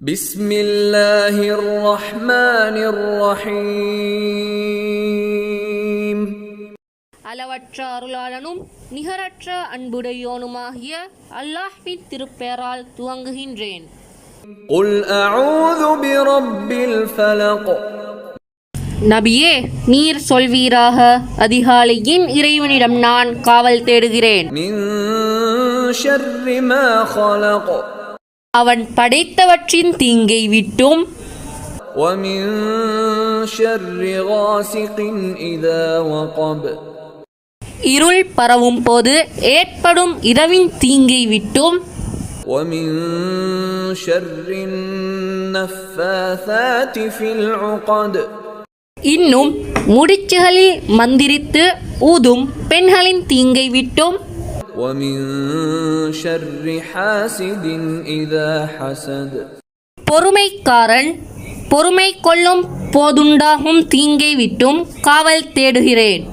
بسم الله الرحمن الرحيم அளவற்ற அருளாளனும் நிகரற்ற அன்புடையோனுமாகிய அல்லாஹ்வின் திருப்பெயரால் துவங்குகின்றேன். قل أعوذ برب الفلق நபியே, நீர் சொல்வீராக, அதிகாலையின் இறைவனிடம் நான் காவல் தேடுகிறேன். من شر ما خلق அவன் படைத்தவற்றின் தீங்கை விட்டும், ومن شر غاسق إذا وقب இருள் பரவும் போது ஏற்படும் இரவின் தீங்கை விட்டும், ومن شر النفاثات في العقد இன்னும் முடிச்சுகளில் மந்திரித்து ஊதும் பெண்களின் தீங்கை விட்டும், ومن شر حاسد إذا حسد பொறுமைக்காரன் பொறுமை கொள்ளும் போதுண்டாகும் தீங்கை விட்டும் காவல் தேடுகிறேன்.